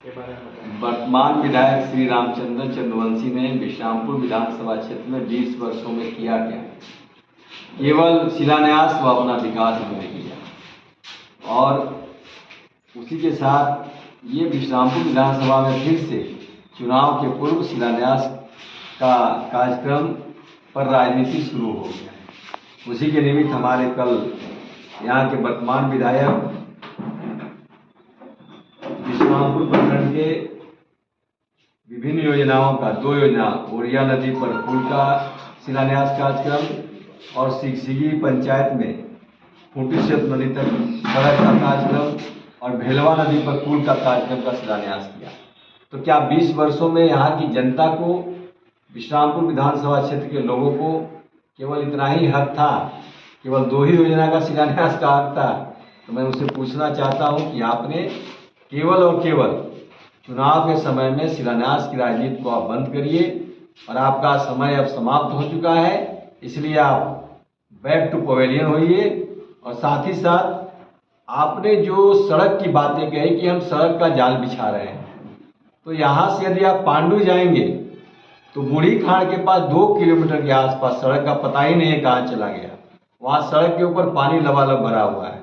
वर्तमान विधायक श्री रामचंद्र चंद्रवंशी ने विश्रामपुर विधानसभा क्षेत्र में 20 वर्षों में किया क्या? केवल शिलान्यास व अपना विकास उन्होंने किया और उसी के साथ ये विश्रामपुर विधानसभा में फिर से चुनाव के पूर्व शिलान्यास का कार्यक्रम पर राजनीति शुरू हो गया है। उसी के निमित्त हमारे कल यहाँ के वर्तमान विधायक विश्रामपुर प्रखंड के विभिन्न योजनाओं का 2 योजना ओरिया नदी पर पुल का शिलान्यास कार्यक्रम और सिगसिगी पंचायत में खूंटी से नदी तक सड़क का कार्यक्रम और भेलवा नदी पर पुल का कार्यक्रम का शिलान्यास किया। तो क्या 20 वर्षों में यहाँ की जनता को, विश्रामपुर विधानसभा क्षेत्र के लोगों को केवल इतना ही हक था, केवल 2 ही योजना का शिलान्यास का हक था? तो मैं उनसे पूछना चाहता हूँ कि आपने केवल और केवल चुनाव के समय में शिलान्यास की राजनीति को आप बंद करिए और आपका समय अब समाप्त हो चुका है, इसलिए आप बैक टू पवेलियन होइए। और साथ ही साथ आपने जो सड़क की बातें कही कि हम सड़क का जाल बिछा रहे हैं, तो यहाँ से यदि आप पांडु जाएंगे तो बूढ़ी खाड़ के पास 2 किलोमीटर के आसपास सड़क का पता ही नहीं है कहाँ चला गया। वहाँ सड़क के ऊपर पानी लबालब भरा हुआ है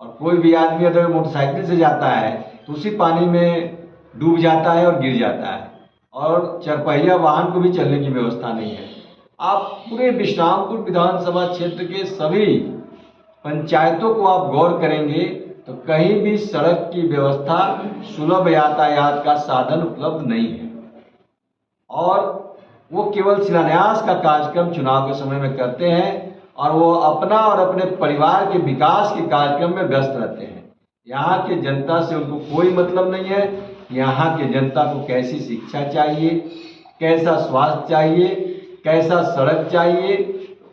और कोई भी आदमी अगर मोटरसाइकिल से जाता है तो उसी पानी में डूब जाता है और गिर जाता है और चरपहिया वाहन को भी चलने की व्यवस्था नहीं है। आप पूरे विश्रामपुर विधानसभा क्षेत्र के सभी पंचायतों को आप गौर करेंगे तो कहीं भी सड़क की व्यवस्था, सुलभ यातायात का साधन उपलब्ध नहीं है और वो केवल शिलान्यास का कार्यक्रम चुनाव के समय में करते हैं और वो अपना और अपने परिवार के विकास के कार्यक्रम में व्यस्त रहते हैं। यहाँ के जनता से उनको कोई मतलब नहीं है। यहाँ के जनता को कैसी शिक्षा चाहिए, कैसा स्वास्थ्य चाहिए, कैसा सड़क चाहिए,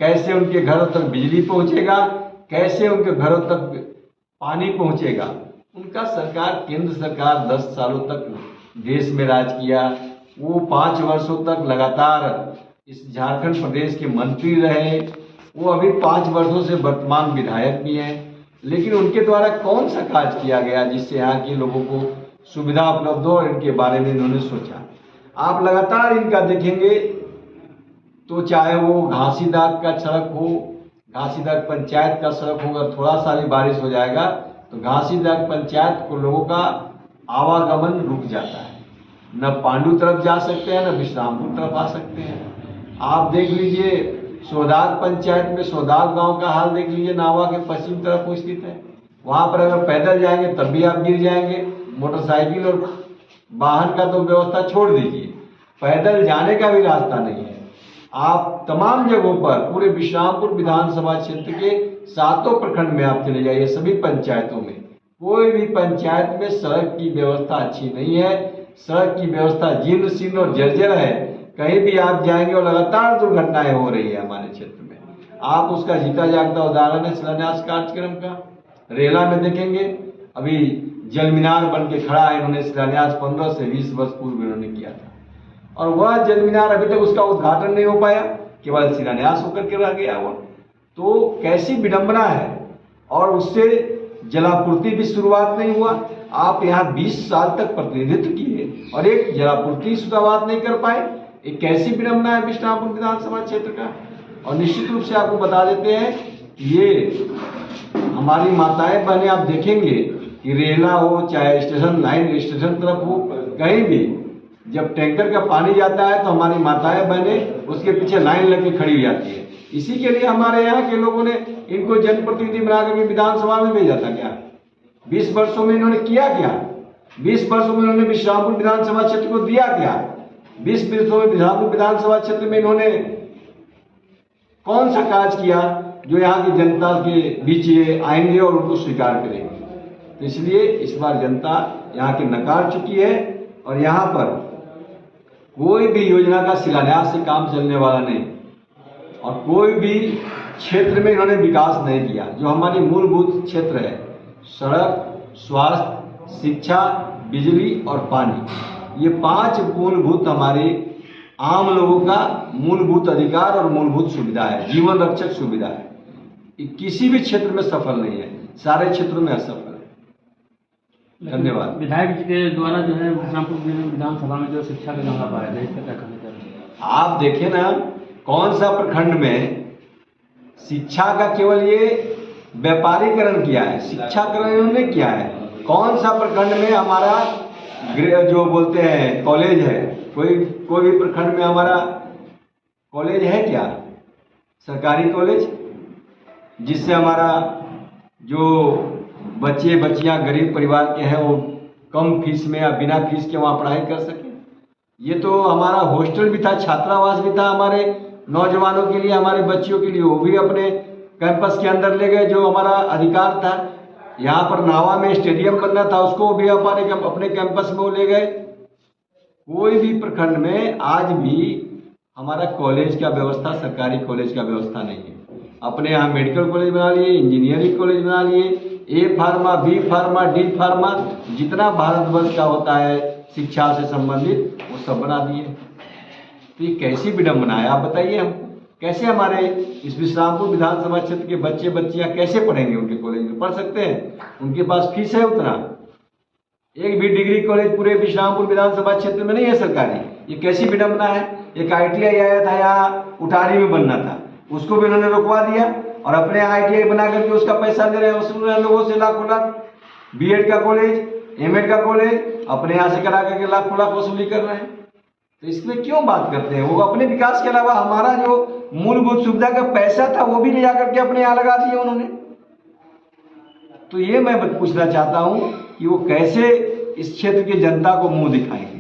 कैसे उनके घरों तक बिजली पहुँचेगा, कैसे उनके घरों तक पानी पहुँचेगा। उनका सरकार, केंद्र सरकार 10 सालों तक देश में राज किया, वो 5 वर्षों तक लगातार इस झारखंड प्रदेश के मंत्री रहे, वो अभी 5 वर्षों से वर्तमान विधायक भी हैं, लेकिन उनके द्वारा कौन सा कार्य किया गया जिससे यहाँ के लोगों को सुविधा उपलब्ध हो और इनके बारे में इन्होंने सोचा? आप लगातार इनका देखेंगे तो चाहे वो घासीदाग का सड़क हो, घासीदाग पंचायत का सड़क होगा, थोड़ा सा भी बारिश हो जाएगा तो घासीदाग पंचायत को लोगों का आवागमन रुक जाता है, न पांडु तरफ जा सकते हैं न विश्रामपुर तरफ आ सकते हैं। आप देख लीजिए सोदाग पंचायत में सोदाग गांव का हाल देख लीजिए, नावा के पश्चिम तरफ वो स्थित है। वहां पर अगर पैदल जाएंगे तब भी आप गिर जाएंगे। मोटरसाइकिल और वाहन का तो व्यवस्था छोड़ दीजिए, पैदल जाने का भी रास्ता नहीं है। आप तमाम जगहों पर पूरे विश्रामपुर विधानसभा क्षेत्र के 7 प्रखंड में आप चले जाइए, सभी पंचायतों में कोई भी पंचायत में सड़क की व्यवस्था अच्छी नहीं है। सड़क की व्यवस्था जीर्ण शीर्ण और जर्जर है। कहीं भी आप जाएंगे और लगातार दुर्घटनाएं हो रही है हमारे क्षेत्र में। आप उसका जीता जागता उदाहरण है शिलान्यास कार्यक्रम का। रेला में देखेंगे अभी जल मीनार बन के खड़ा है, इन्होंने शिलान्यास 15 से 20 वर्ष पूर्व इन्होंने किया था और वह जल मीनार अभी तक उसका उद्घाटन नहीं हो पाया, केवल शिलान्यास होकर के रह गया वो। तो कैसी विडंबना है। और उससे जलापूर्ति भी शुरुआत नहीं हुआ। आप यहाँ 20 साल तक प्रतिनिधित्व किए और एक जलापूर्ति शुरुआत नहीं कर पाए। एक कैसी विडंबना है विश्रामपुर विधानसभा क्षेत्र का। और निश्चित रूप से आपको बता देते हैं ये हमारी माताएं बहनें, आप देखेंगे कि रेला हो चाहे स्टेशन लाइन स्टेशन तरफ हो, कहीं भी जब टैंकर का पानी जाता है तो हमारी माताएं बहनें उसके पीछे लाइन लग के खड़ी हो जाती है। इसी के लिए हमारे यहाँ के लोगों ने इनको जनप्रतिनिधि बनाकर के विधानसभा में भेजा था। क्या 20 वर्षों में इन्होंने किया क्या? 20 वर्षों में इन्होंने विश्रामपुर विधानसभा क्षेत्र को दिया क्या? 20 वर्षों में विश्रामपुर विधानसभा क्षेत्र में इन्होंने कौन सा कार्य किया जो यहाँ की जनता के बीच ये आएंगे और उनको स्वीकार करेंगे? तो इसलिए इस बार जनता यहाँ की नकार चुकी है और यहाँ पर कोई भी योजना का शिलान्यास से काम चलने वाला नहीं और कोई भी क्षेत्र में इन्होंने विकास नहीं किया। जो हमारी मूलभूत क्षेत्र है, सड़क, स्वास्थ्य, शिक्षा, बिजली और पानी, ये 5 मूलभूत हमारे आम लोगों का मूलभूत अधिकार और मूलभूत सुविधा है, जीवन रक्षक सुविधा है। ये किसी भी क्षेत्र में सफल नहीं है, सारे क्षेत्रों में असफल है। धन्यवाद। विधायक जी के द्वारा जो है विश्रामपुर विधानसभा में जो शिक्षा का मामला पाया था, इसका क्या कहना चाहते हैं? आप देखिए ना, कौन सा प्रखंड में शिक्षा का केवल ये व्यापारीकरण किया है, शिक्षाकरण इन्होंने किया है। कौन सा प्रखंड में हमारा जो बोलते हैं कॉलेज है, कोई भी प्रखंड में हमारा कॉलेज है क्या, सरकारी कॉलेज, जिससे हमारा जो बच्चे बच्चियां गरीब परिवार के हैं वो कम फीस में या बिना फीस के वहाँ पढ़ाई कर सके। ये तो हमारा हॉस्टल भी था, छात्रावास भी था हमारे नौजवानों के लिए, हमारे बच्चियों के लिए, वो भी अपने कैंपस के अंदर ले गए, जो हमारा अधिकार था। यहाँ पर नावा में स्टेडियम बनना था, उसको भी अपने कैंपस में वो ले गए। कोई भी प्रखंड में आज भी हमारा कॉलेज का व्यवस्था, सरकारी कॉलेज का व्यवस्था नहीं है। अपने यहाँ मेडिकल कॉलेज बना लिए, इंजीनियरिंग कॉलेज बना लिए, A pharma, B pharma, D pharma, जितना भारतवर्ष का होता है शिक्षा से संबंधित वो सब बना दिए। तो ये कैसी विडम्बना है, आप बताइए हमको। कैसे हमारे इस विश्रामपुर विधानसभा क्षेत्र के बच्चे बच्चियां कैसे पढ़ेंगे? उनके कॉलेज में पढ़ सकते हैं? उनके पास फीस है उतना? एक भी डिग्री कॉलेज पूरे विश्रामपुर विधानसभा क्षेत्र में नहीं है सरकारी। ये कैसी विडम्बना है। एक ITI आया था यहाँ उटारी में बनना था, उसको भी उन्होंने रुकवा दिया और अपने ITI बना करके उसका पैसा ले रहे हैं, वसूल रहे हैं लोगों से लाखों लाख। B.Ed का कॉलेज, M.Ed का कॉलेज अपने यहाँ से करा करके लाखों लाख वसूली कर रहे हैं। तो इसमें क्यों बात करते हैं? वो अपने विकास के अलावा हमारा जो मूलभूत सुविधा का पैसा था वो भी ले जा करके अपने यहाँ लगा दिया उन्होंने। तो ये मैं पूछना चाहता हूँ कि वो कैसे इस क्षेत्र की जनता को मुंह दिखाएंगे।